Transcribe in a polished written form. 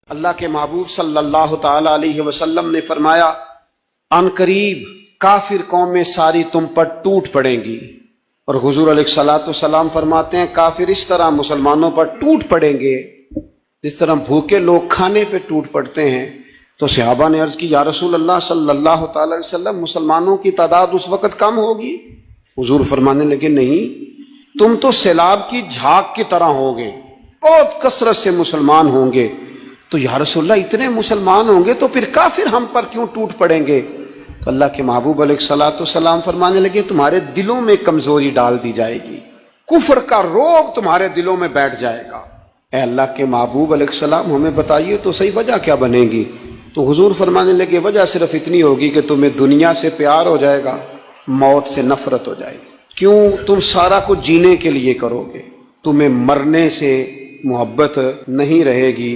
अल्लाह के महबूब सल्लल्लाहु ताला अलैहि वसल्लम ने फरमाया, अनकरीब काफिर कौमें सारी तुम पर टूट पड़ेंगी। और हुजूर अलैहिस्सलातु वस्सलाम फरमाते हैं, काफिर इस तरह मुसलमानों पर टूट पड़ेंगे जिस तरह भूखे लोग खाने पे टूट पड़ते हैं। तो सहाबा ने अर्ज की, या रसूल अल्लाह सल्लल्लाहु ताला अलैहि वसल्लम, मुसलमानों की तादाद उस वक्त कम होगी? हुजूर फरमाने लगे, नहीं, तुम तो सैलाब की झाग की तरह होगे, बहुत कसरत से मुसलमान होंगे। तो या रसूलल्लाह, इतने मुसलमान होंगे तो फिर काफिर हम पर क्यों टूट पड़ेंगे? तो अल्लाह के महबूब अलैहिस्सलातु वस्सलाम फरमाने लगे, तुम्हारे दिलों में कमजोरी डाल दी जाएगी, कुफर का रोग तुम्हारे दिलों में बैठ जाएगा। ए अल्लाह के महबूब अलैहिस्सलाम, हमें बताइए तो सही वजह क्या बनेगी? तो हुजूर फरमाने लगे, वजह सिर्फ इतनी होगी कि तुम्हें दुनिया से प्यार हो जाएगा, मौत से नफरत हो जाएगी। क्यों? तुम सारा कुछ जीने के लिए करोगे, तुम्हें मरने से मोहब्बत नहीं रहेगी।